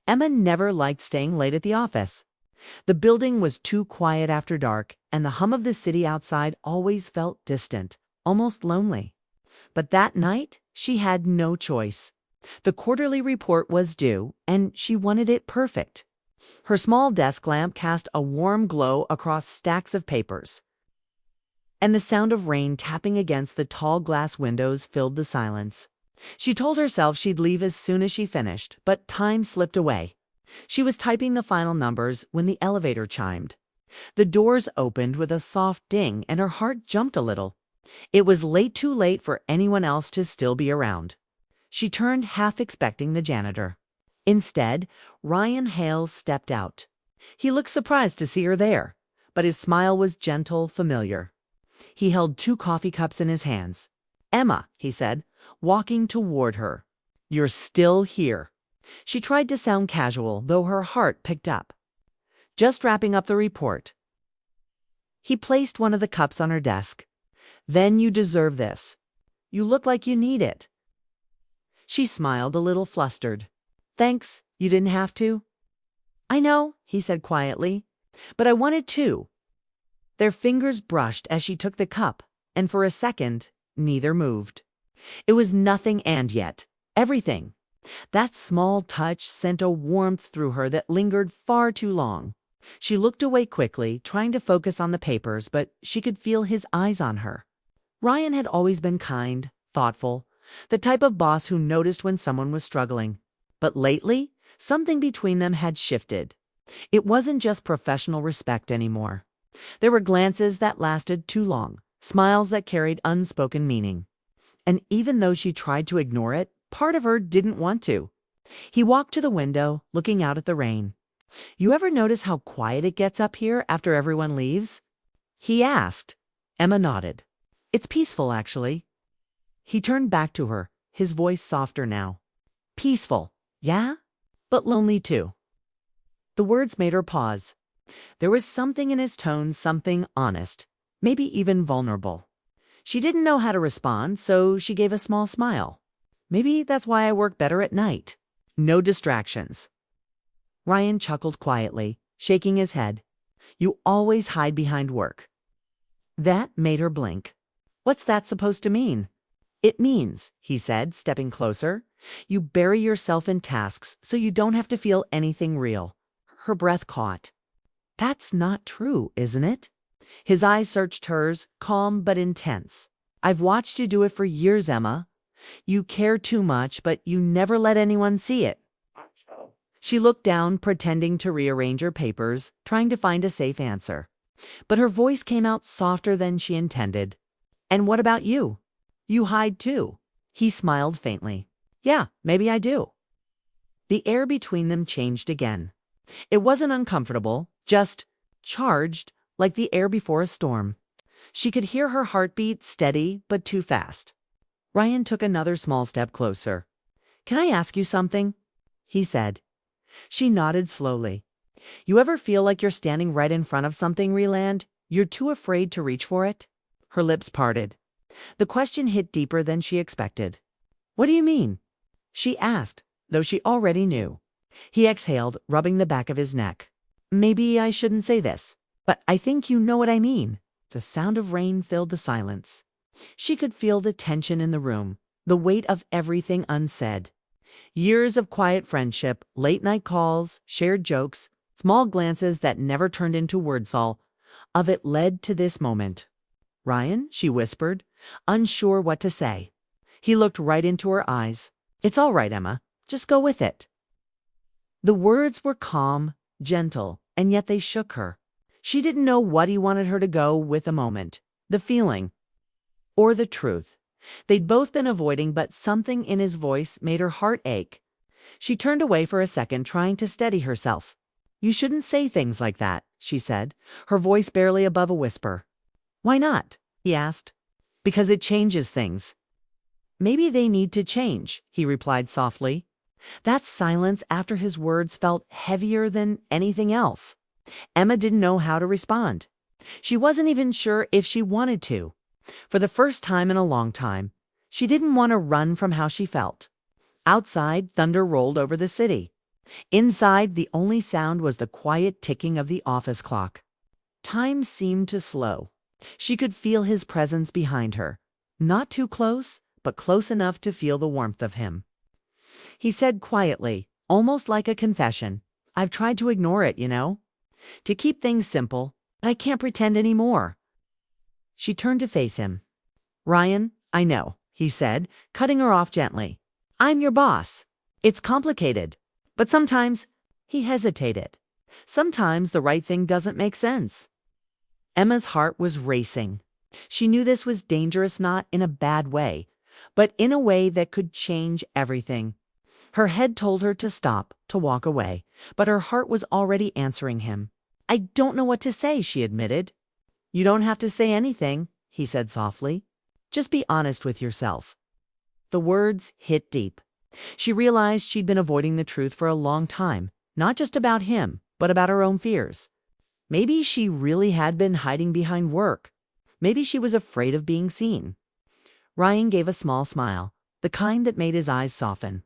Emma never liked staying late at the office. The building was too quiet after dark, and the hum of the city outside always felt distant, almost lonely. But that night, she had no choice. The quarterly report was due, and she wanted it perfect. Her small desk lamp cast a warm glow across stacks of papers, and the sound of rain tapping against the tall glass windows filled the silence. She told herself she'd leave as soon as she finished, but time slipped away. She was typing the final numbers when the elevator chimed. The doors opened with a soft ding, and her heart jumped a little. It was too late for anyone else to still be around. She turned, half expecting the janitor. Instead, Ryan Hales stepped out. He looked surprised to see her there, but his smile was gentle, familiar. He held 2 coffee cups in his hands. "Emma," he said, walking toward her. "You're still here." She tried to sound casual, though her heart picked up. "Just wrapping up the report." He placed one of the cups on her desk. "Then you deserve this. You look like you need it." She smiled, a little flustered. "Thanks, you didn't have to." "I know," he said quietly, "but I wanted to." Their fingers brushed as she took the cup, and for a second, neither moved. It was nothing, and yet everything. That small touch sent a warmth through her that lingered far too long. She looked away quickly, trying to focus on the papers, but she could feel his eyes on her. Ryan had always been kind, thoughtful, the type of boss who noticed when someone was struggling. But lately, something between them had shifted. It wasn't just professional respect anymore. There were glances that lasted too long, smiles that carried unspoken meaning. And even though she tried to ignore it, part of her didn't want to. He walked to the window, looking out at the rain. "You ever notice how quiet it gets up here after everyone leaves?" he asked. Emma nodded. "It's peaceful, actually." He turned back to her, his voice softer now. "Peaceful, yeah? But lonely too." The words made her pause. There was something in his tone, something honest, maybe even vulnerable. She didn't know how to respond, so she gave a small smile. "Maybe that's why I work better at night. No distractions." Ryan chuckled quietly, shaking his head. "You always hide behind work." That made her blink. "What's that supposed to mean?" "It means," he said, stepping closer, "you bury yourself in tasks so you don't have to feel anything real." Her breath caught. "That's not true, isn't it?" His eyes searched hers, calm but intense. "I've watched you do it for years, Emma. You care too much, but you never let anyone see it." She looked down, pretending to rearrange her papers, trying to find a safe answer. But her voice came out softer than she intended. "And what about you? You hide too." He smiled faintly. "Yeah, maybe I do." The air between them changed again. It wasn't uncomfortable, just charged, like the air before a storm. She could hear her heartbeat, steady but too fast. Ryan took another small step closer. "Can I ask you something?" he said. She nodded slowly. "You ever feel like you're standing right in front of something, Reland? You're too afraid to reach for it?" Her lips parted. The question hit deeper than she expected. "What do you mean?" she asked, though she already knew. He exhaled, rubbing the back of his neck. "Maybe I shouldn't say this, but I think you know what I mean." The sound of rain filled the silence. She could feel the tension in the room, the weight of everything unsaid. Years of quiet friendship, late-night calls, shared jokes, small glances that never turned into words, all of it led to this moment. "Ryan," she whispered, unsure what to say. He looked right into her eyes. "It's all right, Emma. Just go with it." The words were calm, gentle, and yet they shook her. She didn't know what he wanted her to go with a moment, the feeling, or the truth. They'd both been avoiding, but something in his voice made her heart ache. She turned away for a second, trying to steady herself. "You shouldn't say things like that," she said, her voice barely above a whisper. "Why not?" he asked. "Because it changes things." "Maybe they need to change," he replied softly. That silence after his words felt heavier than anything else. Emma didn't know how to respond. She wasn't even sure if she wanted to. For the first time in a long time, she didn't want to run from how she felt. Outside, thunder rolled over the city. Inside, the only sound was the quiet ticking of the office clock. Time seemed to slow. She could feel his presence behind her. Not too close, but close enough to feel the warmth of him. He said quietly, almost like a confession, "I've tried to ignore it, to keep things simple, but I can't pretend anymore." She turned to face him. "Ryan, I know," he said, cutting her off gently. "I'm your boss. It's complicated. But sometimes," he hesitated, "sometimes the right thing doesn't make sense." Emma's heart was racing. She knew this was dangerous, not in a bad way, but in a way that could change everything. Her head told her to stop, to walk away, but her heart was already answering him. "I don't know what to say," she admitted. "You don't have to say anything," he said softly. "Just be honest with yourself." The words hit deep. She realized she'd been avoiding the truth for a long time, not just about him, but about her own fears. Maybe she really had been hiding behind work. Maybe she was afraid of being seen. Ryan gave a small smile, the kind that made his eyes soften.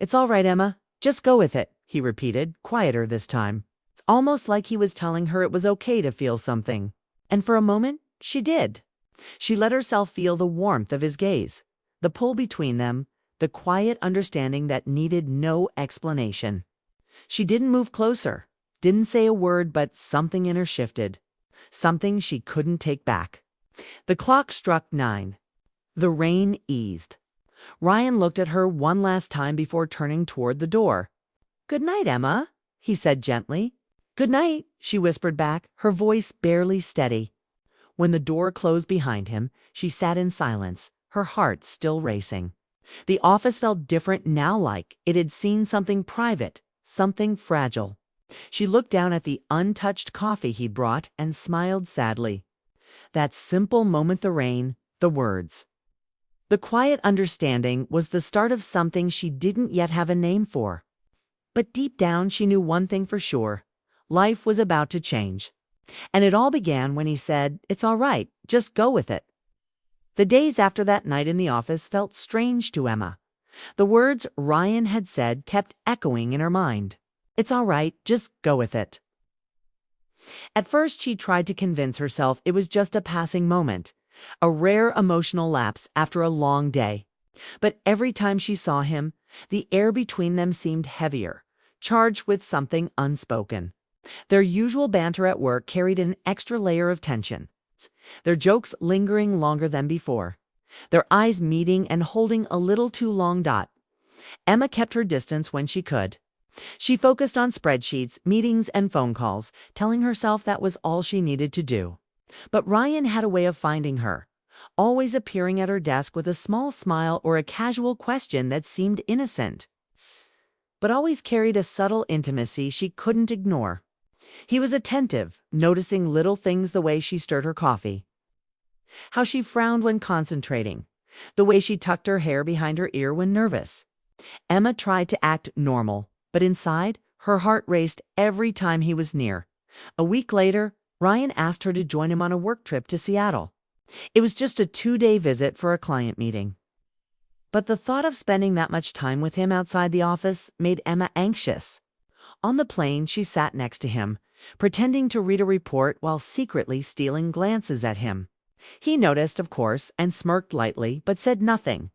"It's all right, Emma. Just go with it," he repeated, quieter this time. It's almost like he was telling her it was okay to feel something. And for a moment, she did. She let herself feel the warmth of his gaze, the pull between them, the quiet understanding that needed no explanation. She didn't move closer, didn't say a word, but something in her shifted. Something she couldn't take back. The clock struck 9. The rain eased. Ryan looked at her one last time before turning toward the door. "Good night, Emma," he said gently. "Good night," she whispered back, her voice barely steady. When the door closed behind him, she sat in silence, her heart still racing. The office felt different now, like it had seen something private, something fragile. She looked down at the untouched coffee he brought and smiled sadly. That simple moment, the rain, the words. The quiet understanding was the start of something she didn't yet have a name for. But deep down, she knew one thing for sure. Life was about to change. And it all began when he said, "It's all right, just go with it." The days after that night in the office felt strange to Emma. The words Ryan had said kept echoing in her mind. "It's all right, just go with it." At first, she tried to convince herself it was just a passing moment, a rare emotional lapse after a long day. But every time she saw him, the air between them seemed heavier, charged with something unspoken. Their usual banter at work carried an extra layer of tension, their jokes lingering longer than before, their eyes meeting and holding a little too long. Emma kept her distance when she could. She focused on spreadsheets, meetings, and phone calls, telling herself that was all she needed to do. But Ryan had a way of finding her, always appearing at her desk with a small smile or a casual question that seemed innocent, but always carried a subtle intimacy she couldn't ignore. He was attentive, noticing little things, the way she stirred her coffee, how she frowned when concentrating, the way she tucked her hair behind her ear when nervous. Emma tried to act normal, but inside, her heart raced every time he was near. A week later, Ryan asked her to join him on a work trip to Seattle. It was just a 2-day visit for a client meeting. But the thought of spending that much time with him outside the office made Emma anxious. On the plane, she sat next to him, pretending to read a report while secretly stealing glances at him. He noticed, of course, and smirked lightly, but said nothing.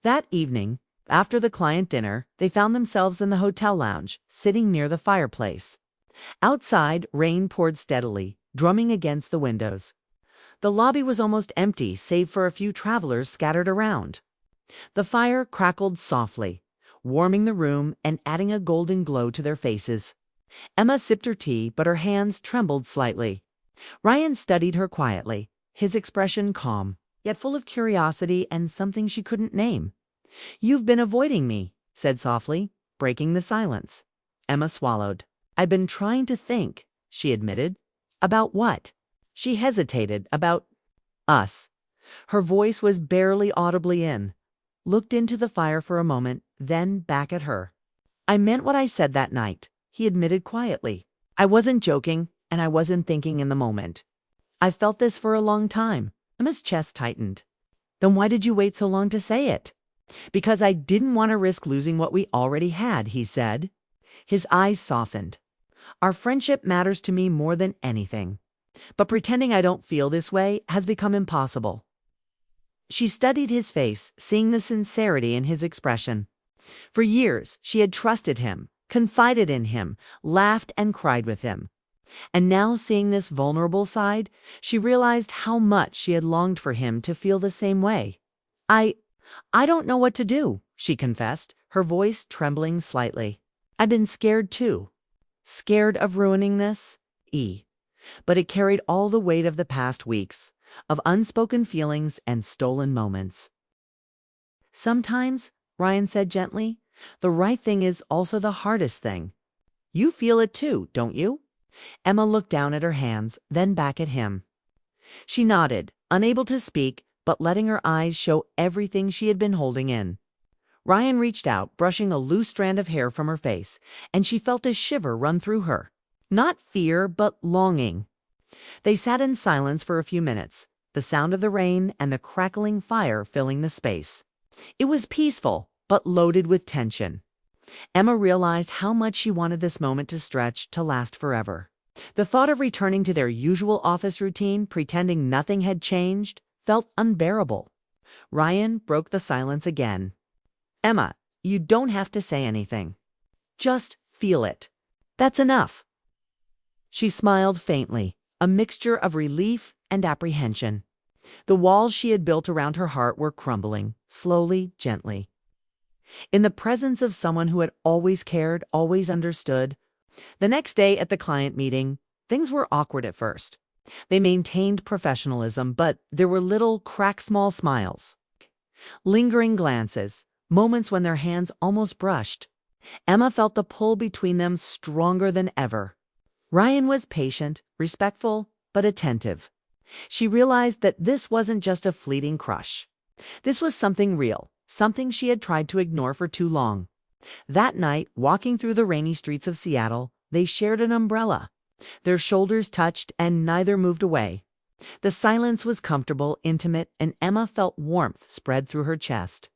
That evening, after the client dinner, they found themselves in the hotel lounge, sitting near the fireplace. Outside, rain poured steadily, drumming against the windows. The lobby was almost empty, save for a few travelers scattered around. The fire crackled softly, warming the room and adding a golden glow to their faces. Emma sipped her tea, but her hands trembled slightly. Ryan studied her quietly, his expression calm, yet full of curiosity and something she couldn't name. "You've been avoiding me," said softly, breaking the silence. Emma swallowed. "I've been trying to think," she admitted. "About what?" She hesitated. "About us." Her voice was barely audibly in. Looked into the fire for a moment, then back at her. "I meant what I said that night," he admitted quietly. "I wasn't joking, and I wasn't thinking in the moment. I've felt this for a long time." Emma's chest tightened. "Then why did you wait so long to say it?" "Because I didn't want to risk losing what we already had," he said. His eyes softened. Our friendship matters to me more than anything. But pretending I don't feel this way has become impossible. She studied his face, seeing the sincerity in his expression. For years, she had trusted him, confided in him, laughed and cried with him. And now, seeing this vulnerable side, she realized how much she had longed for him to feel the same way. I don't know what to do, she confessed, her voice trembling slightly. I've been scared too. Scared of ruining this? But it carried all the weight of the past weeks, of unspoken feelings and stolen moments. Sometimes, Ryan said gently, the right thing is also the hardest thing. You feel it too, don't you? Emma looked down at her hands, then back at him. She nodded, unable to speak, but letting her eyes show everything she had been holding in. Ryan reached out, brushing a loose strand of hair from her face, and she felt a shiver run through her. Not fear, but longing. They sat in silence for a few minutes, the sound of the rain and the crackling fire filling the space. It was peaceful, but loaded with tension. Emma realized how much she wanted this moment to stretch, to last forever. The thought of returning to their usual office routine, pretending nothing had changed, felt unbearable. Ryan broke the silence again. Emma, you don't have to say anything. Just feel it. That's enough. She smiled faintly, a mixture of relief and apprehension. The walls she had built around her heart were crumbling, slowly, gently. In the presence of someone who had always cared, always understood. The next day at the client meeting, things were awkward at first. They maintained professionalism, but there were little small smiles. Lingering glances, moments when their hands almost brushed. Emma felt the pull between them stronger than ever. Ryan was patient, respectful, but attentive. She realized that this wasn't just a fleeting crush. This was something real, something she had tried to ignore for too long. That night, walking through the rainy streets of Seattle, they shared an umbrella. Their shoulders touched and neither moved away. The silence was comfortable, intimate, and Emma felt warmth spread through her chest.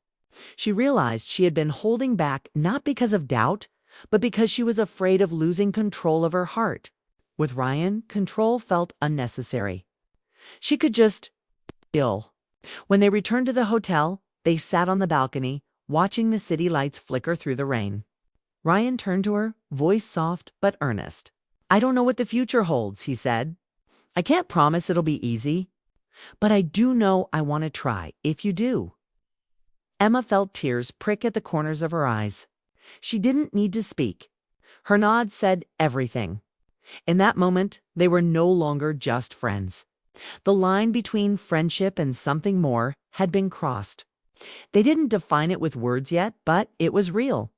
She realized she had been holding back not because of doubt, but because she was afraid of losing control of her heart. With Ryan, control felt unnecessary. She could just feel. When they returned to the hotel, they sat on the balcony, watching the city lights flicker through the rain. Ryan turned to her, voice soft but earnest. I don't know what the future holds, he said. I can't promise it'll be easy, but I do know I want to try, if you do. Emma felt tears prick at the corners of her eyes. She didn't need to speak. Her nod said everything. In that moment, they were no longer just friends. The line between friendship and something more had been crossed. They didn't define it with words yet, but it was real.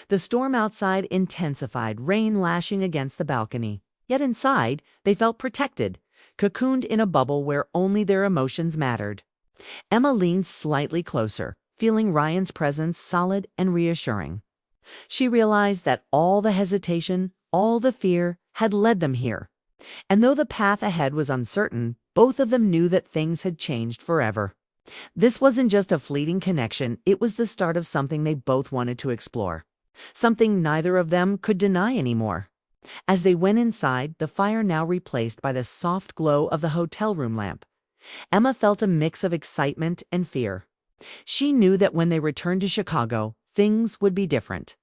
The storm outside intensified, rain lashing against the balcony. Yet inside, they felt protected, cocooned in a bubble where only their emotions mattered. Emma leaned slightly closer, feeling Ryan's presence solid and reassuring. She realized that all the hesitation, all the fear, had led them here. And though the path ahead was uncertain, both of them knew that things had changed forever. This wasn't just a fleeting connection, it was the start of something they both wanted to explore. Something neither of them could deny anymore. As they went inside, the fire now replaced by the soft glow of the hotel room lamp, Emma felt a mix of excitement and fear. She knew that when they returned to Chicago, things would be different.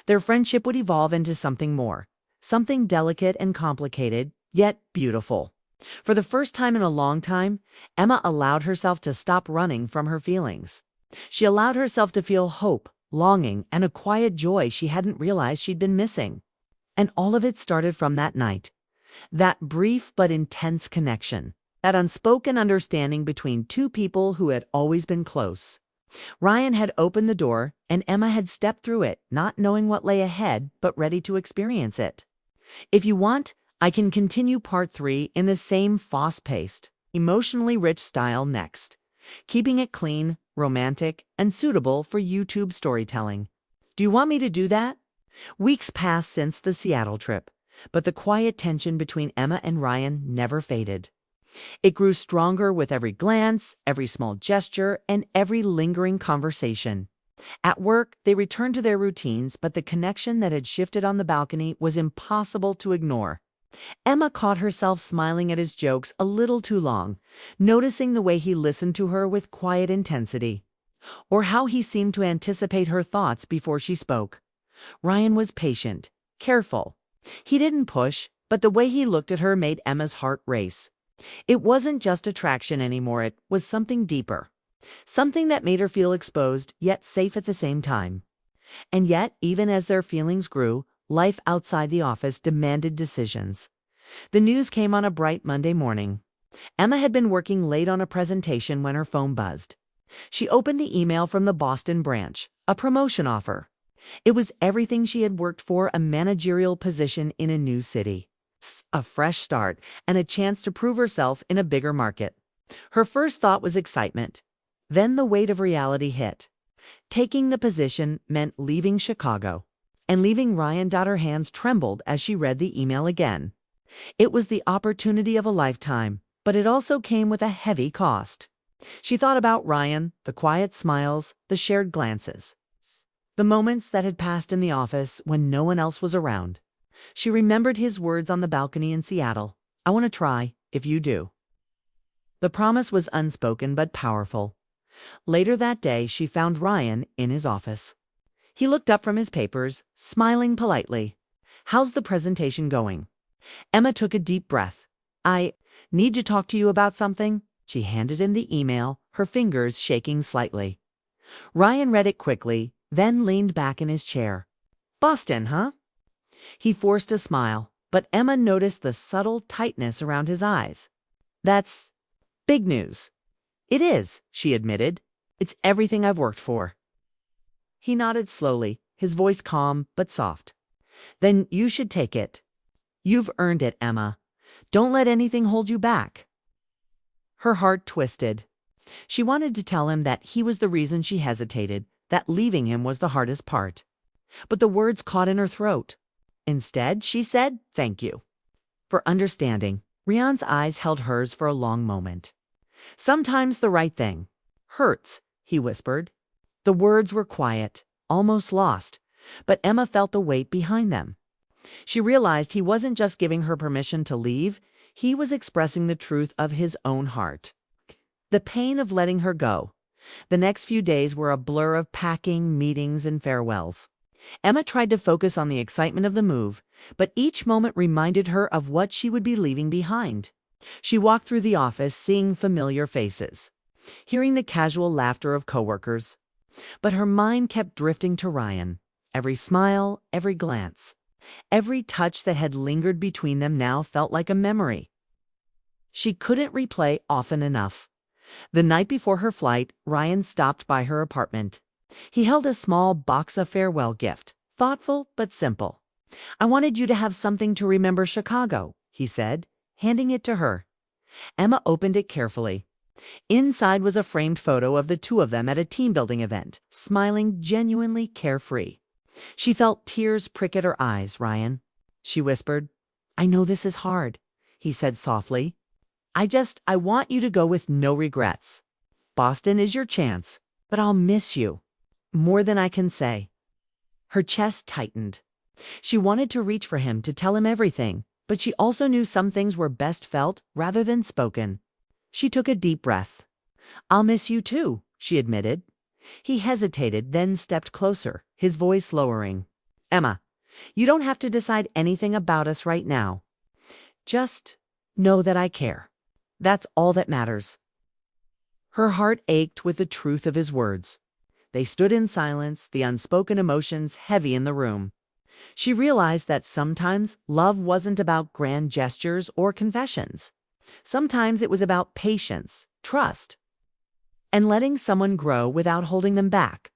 Their friendship would evolve into something more, something delicate and complicated, yet beautiful. For the first time in a long time, Emma allowed herself to stop running from her feelings. She allowed herself to feel hope, longing, and a quiet joy she hadn't realized she'd been missing. And all of it started from that night. That brief but intense connection. That unspoken understanding between two people who had always been close. Ryan had opened the door, and Emma had stepped through it, not knowing what lay ahead, but ready to experience it. If you want, I can continue part 3 in the same fast-paced, emotionally rich style next, keeping it clean, romantic, and suitable for YouTube storytelling. Do you want me to do that? Weeks passed since the Seattle trip, but the quiet tension between Emma and Ryan never faded. It grew stronger with every glance, every small gesture, and every lingering conversation. At work, they returned to their routines, but the connection that had shifted on the balcony was impossible to ignore. Emma caught herself smiling at his jokes a little too long, noticing the way he listened to her with quiet intensity, or how he seemed to anticipate her thoughts before she spoke. Ryan was patient, careful. He didn't push, but the way he looked at her made Emma's heart race. It wasn't just attraction anymore, it was something deeper. Something that made her feel exposed, yet safe at the same time. And yet, even as their feelings grew, life outside the office demanded decisions. The news came on a bright Monday morning. Emma had been working late on a presentation when her phone buzzed. She opened the email from the Boston branch, a promotion offer. It was everything she had worked for, a managerial position in a new city. A fresh start and a chance to prove herself in a bigger market. Her first thought was excitement. Then the weight of reality hit. Taking the position meant leaving Chicago. And leaving Ryan. Her hands trembled as she read the email again. It was the opportunity of a lifetime, but it also came with a heavy cost. She thought about Ryan, the quiet smiles, the shared glances. The moments that had passed in the office when no one else was around. She remembered his words on the balcony in Seattle. "I want to try, if you do." The promise was unspoken but powerful. Later that day, she found Ryan in his office. He looked up from his papers, smiling politely. "How's the presentation going?" Emma took a deep breath. "I need to talk to you about something." She handed him the email, her fingers shaking slightly. Ryan read it quickly, then leaned back in his chair. "Boston, huh?" He forced a smile, but Emma noticed the subtle tightness around his eyes. "That's big news." "It is," she admitted. "It's everything I've worked for." He nodded slowly, his voice calm but soft. "Then you should take it. You've earned it, Emma. Don't let anything hold you back." Her heart twisted. She wanted to tell him that he was the reason she hesitated, that leaving him was the hardest part. But the words caught in her throat. Instead, she said, "Thank you for understanding." Ryan's eyes held hers for a long moment. "Sometimes the right thing hurts," he whispered. The words were quiet, almost lost, but Emma felt the weight behind them. She realized he wasn't just giving her permission to leave, he was expressing the truth of his own heart. The pain of letting her go. The next few days were a blur of packing, meetings, and farewells. Emma tried to focus on the excitement of the move, but each moment reminded her of what she would be leaving behind. She walked through the office, seeing familiar faces, hearing the casual laughter of coworkers. But her mind kept drifting to Ryan. Every smile, every glance, every touch that had lingered between them now felt like a memory she couldn't replay often enough. The night before her flight, Ryan stopped by her apartment. He held a small box of farewell gift, thoughtful but simple. "I wanted you to have something to remember Chicago," he said, handing it to her. Emma opened it carefully. Inside was a framed photo of the two of them at a team-building event, smiling genuinely carefree. She felt tears prick at her eyes. "Ryan," she whispered. "I know this is hard," he said softly. I want you to go with no regrets. Boston is your chance, but I'll miss you more than I can say." Her chest tightened. She wanted to reach for him, to tell him everything, but she also knew some things were best felt rather than spoken. She took a deep breath. "I'll miss you too," she admitted. He hesitated, then stepped closer, his voice lowering. "Emma, you don't have to decide anything about us right now. Just know that I care. That's all that matters." Her heart ached with the truth of his words. They stood in silence, the unspoken emotions heavy in the room. She realized that sometimes love wasn't about grand gestures or confessions. Sometimes it was about patience, trust, and letting someone grow without holding them back.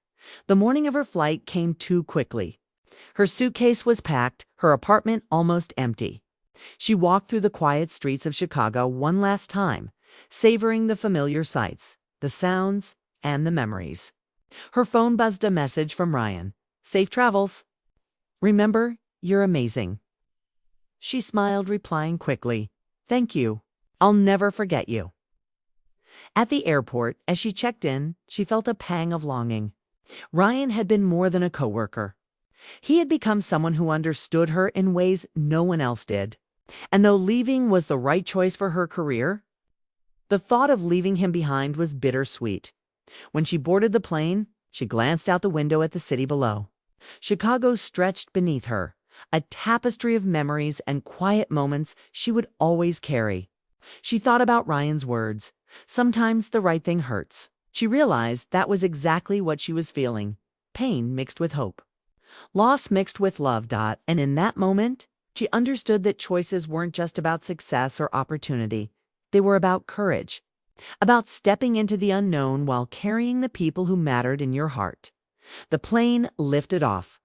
The morning of her flight came too quickly. Her suitcase was packed, her apartment almost empty. She walked through the quiet streets of Chicago one last time, savoring the familiar sights, the sounds, and the memories. Her phone buzzed a message from Ryan. "Safe travels. Remember, you're amazing." She smiled, replying quickly, "Thank you. I'll never forget you." At the airport, as she checked in, she felt a pang of longing. Ryan had been more than a coworker. He had become someone who understood her in ways no one else did. And though leaving was the right choice for her career, the thought of leaving him behind was bittersweet. When she boarded the plane, she glanced out the window at the city below. Chicago stretched beneath her, a tapestry of memories and quiet moments she would always carry. She thought about Ryan's words, "Sometimes the right thing hurts." She realized that was exactly what she was feeling, pain mixed with hope. Loss mixed with love. And in that moment, she understood that choices weren't just about success or opportunity. They were about courage, about stepping into the unknown while carrying the people who mattered in your heart. The plane lifted off,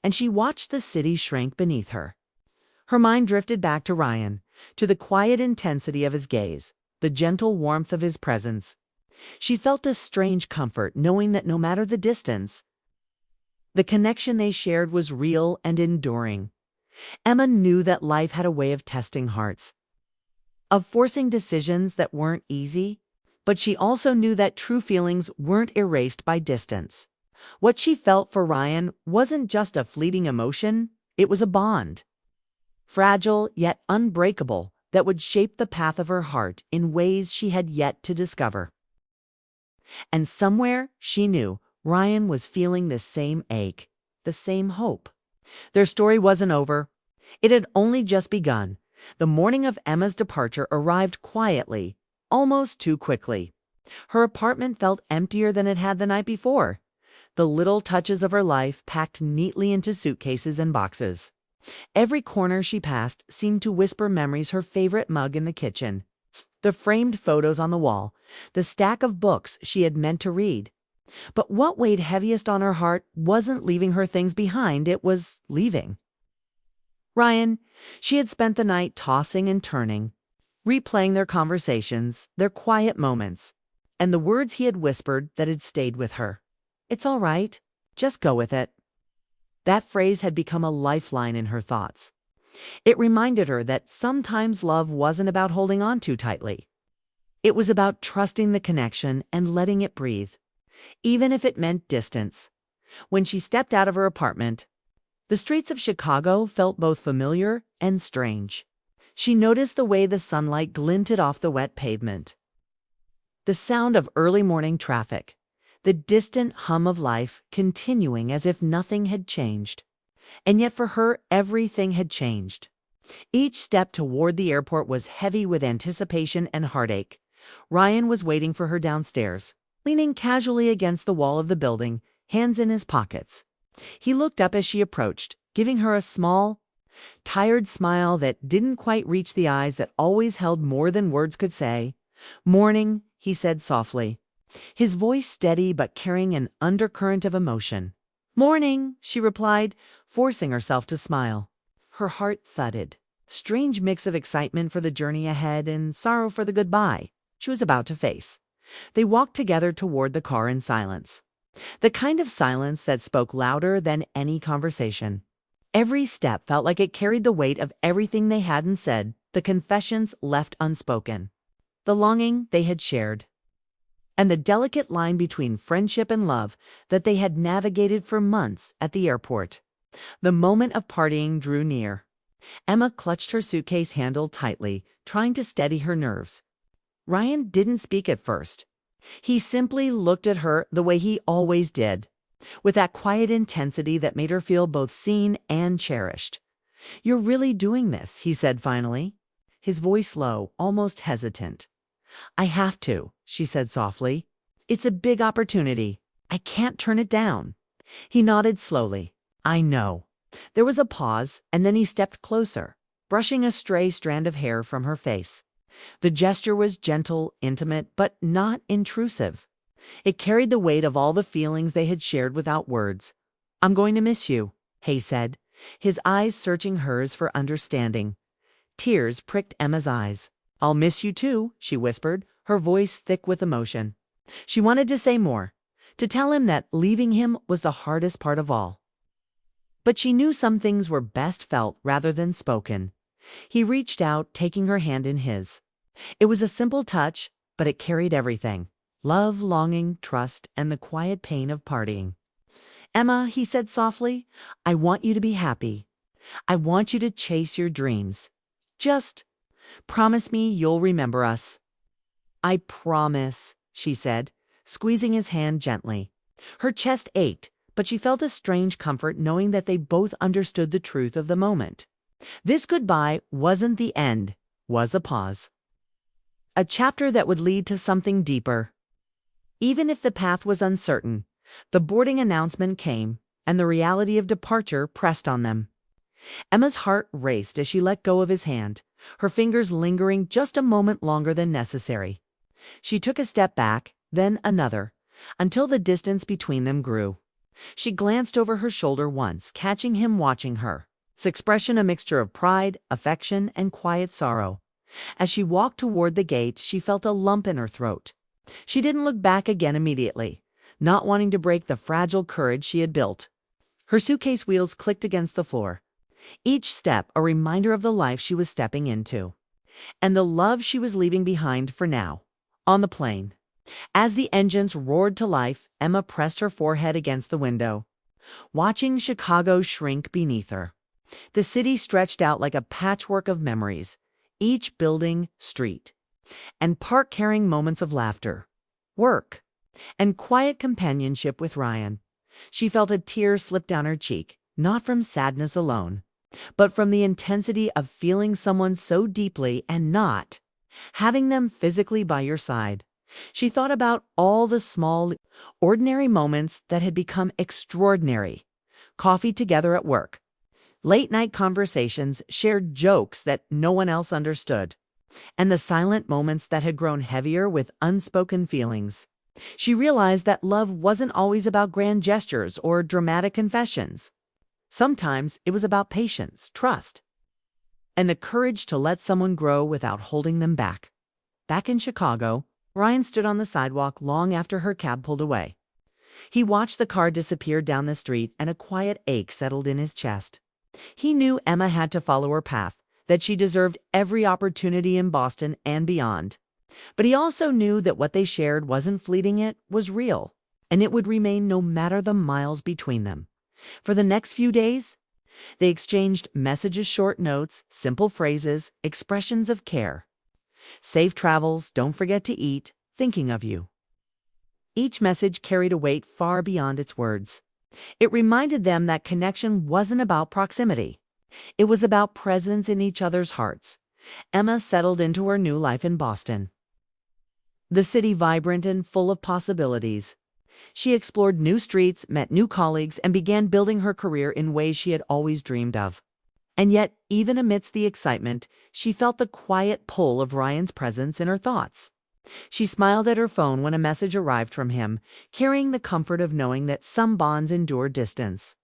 and she watched the city shrink beneath her. Her mind drifted back to Ryan, to the quiet intensity of his gaze, the gentle warmth of his presence. She felt a strange comfort knowing that no matter the distance, the connection they shared was real and enduring. Emma knew that life had a way of testing hearts, of forcing decisions that weren't easy, but she also knew that true feelings weren't erased by distance. What she felt for Ryan wasn't just a fleeting emotion, it was a bond. Fragile yet unbreakable, that would shape the path of her heart in ways she had yet to discover. And somewhere, she knew, Ryan was feeling the same ache, the same hope. Their story wasn't over. It had only just begun. The morning of Emma's departure arrived quietly, almost too quickly. Her apartment felt emptier than it had the night before. The little touches of her life packed neatly into suitcases and boxes. Every corner she passed seemed to whisper memories: her favorite mug in the kitchen, the framed photos on the wall, the stack of books she had meant to read. But what weighed heaviest on her heart wasn't leaving her things behind, it was leaving Ryan. She had spent the night tossing and turning, replaying their conversations, their quiet moments, and the words he had whispered that had stayed with her. "It's all right. Just go with it." That phrase had become a lifeline in her thoughts. It reminded her that sometimes love wasn't about holding on too tightly. It was about trusting the connection and letting it breathe, even if it meant distance. When she stepped out of her apartment, the streets of Chicago felt both familiar and strange. She noticed the way the sunlight glinted off the wet pavement, the sound of early morning traffic, the distant hum of life continuing as if nothing had changed. And yet for her, everything had changed. Each step toward the airport was heavy with anticipation and heartache. Ryan was waiting for her downstairs, leaning casually against the wall of the building, hands in his pockets. He looked up as she approached, giving her a small, tired smile that didn't quite reach the eyes that always held more than words could say. "Morning," he said softly, his voice steady but carrying an undercurrent of emotion. "Morning," she replied, forcing herself to smile. Her heart thudded, strange mix of excitement for the journey ahead and sorrow for the goodbye she was about to face. They walked together toward the car in silence, the kind of silence that spoke louder than any conversation. Every step felt like it carried the weight of everything they hadn't said, the confessions left unspoken, the longing they had shared, and the delicate line between friendship and love that they had navigated for months at the airport. The moment of parting drew near. Emma clutched her suitcase handle tightly, trying to steady her nerves. Ryan didn't speak at first. He simply looked at her the way he always did, with that quiet intensity that made her feel both seen and cherished. "You're really doing this," he said finally, his voice low, almost hesitant. "I have to," she said softly. "It's a big opportunity. I can't turn it down." He nodded slowly. "I know." There was a pause, and then he stepped closer, brushing a stray strand of hair from her face. The gesture was gentle, intimate, but not intrusive. It carried the weight of all the feelings they had shared without words. "I'm going to miss you," he said, his eyes searching hers for understanding. Tears pricked Emma's eyes. "I'll miss you too," she whispered, her voice thick with emotion. She wanted to say more, to tell him that leaving him was the hardest part of all. But she knew some things were best felt rather than spoken. He reached out, taking her hand in his. It was a simple touch, but it carried everything: love, longing, trust, and the quiet pain of parting. "Emma," he said softly, "I want you to be happy. I want you to chase your dreams. Just promise me you'll remember us." "I promise," she said, squeezing his hand gently. Her chest ached, but she felt a strange comfort knowing that they both understood the truth of the moment. This goodbye wasn't the end, was a pause. A chapter that would lead to something deeper. Even if the path was uncertain, the boarding announcement came, and the reality of departure pressed on them. Emma's heart raced as she let go of his hand, her fingers lingering just a moment longer than necessary. She took a step back, then another, until the distance between them grew. She glanced over her shoulder once, catching him watching her, his expression a mixture of pride, affection, and quiet sorrow. As she walked toward the gate, she felt a lump in her throat. She didn't look back again immediately, not wanting to break the fragile courage she had built. Her suitcase wheels clicked against the floor, each step a reminder of the life she was stepping into, and the love she was leaving behind for now, on the plane. As the engines roared to life, Emma pressed her forehead against the window, watching Chicago shrink beneath her. The city stretched out like a patchwork of memories, each building, street, and park carrying moments of laughter, work, and quiet companionship with Ryan. She felt a tear slip down her cheek, not from sadness alone, but from the intensity of feeling someone so deeply and not having them physically by your side. She thought about all the small, ordinary moments that had become extraordinary. Coffee together at work, late-night conversations, shared jokes that no one else understood, and the silent moments that had grown heavier with unspoken feelings. She realized that love wasn't always about grand gestures or dramatic confessions. Sometimes it was about patience, trust, and the courage to let someone grow without holding them back. Back in Chicago, Ryan stood on the sidewalk long after her cab pulled away. He watched the car disappear down the street, and a quiet ache settled in his chest. He knew Emma had to follow her path, that she deserved every opportunity in Boston and beyond. But he also knew that what they shared wasn't fleeting, it was real, and it would remain no matter the miles between them. For the next few days, they exchanged messages, short notes, simple phrases, expressions of care. "Safe travels, don't forget to eat, thinking of you." Each message carried a weight far beyond its words. It reminded them that connection wasn't about proximity. It was about presence in each other's hearts. Emma settled into her new life in Boston, the city vibrant and full of possibilities. She explored new streets, met new colleagues, and began building her career in ways she had always dreamed of. And yet, even amidst the excitement, she felt the quiet pull of Ryan's presence in her thoughts. She smiled at her phone when a message arrived from him, carrying the comfort of knowing that some bonds endure distance.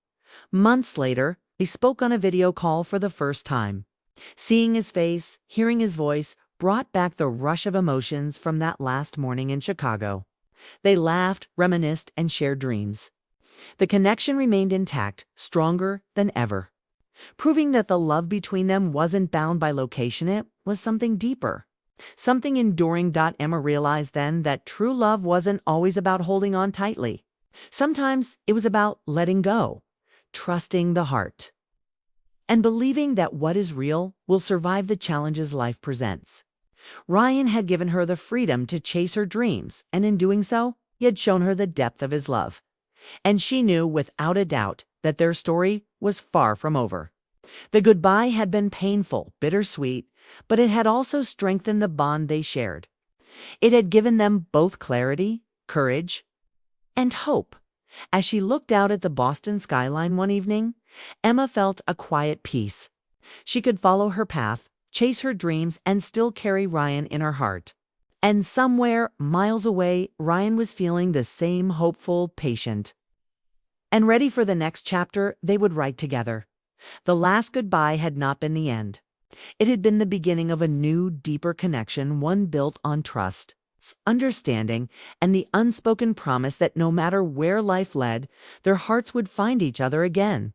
Months later, they spoke on a video call for the first time. Seeing his face, hearing his voice, brought back the rush of emotions from that last morning in Chicago. They laughed, reminisced, and shared dreams. The connection remained intact, stronger than ever, proving that the love between them wasn't bound by location, it was something deeper, something enduring. Emma realized then that true love wasn't always about holding on tightly. Sometimes it was about letting go, trusting the heart, and believing that what is real will survive the challenges life presents. Ryan had given her the freedom to chase her dreams, and in doing so, he had shown her the depth of his love. And she knew without a doubt that their story was far from over. The goodbye had been painful, bittersweet, but it had also strengthened the bond they shared. It had given them both clarity, courage, and hope. As she looked out at the Boston skyline one evening, Emma felt a quiet peace. She could follow her path, chase her dreams, and still carry Ryan in her heart. And somewhere, miles away, Ryan was feeling the same, hopeful, patient, and ready for the next chapter they would write together. The last goodbye had not been the end. It had been the beginning of a new, deeper connection, one built on trust, understanding, and the unspoken promise that no matter where life led, their hearts would find each other again.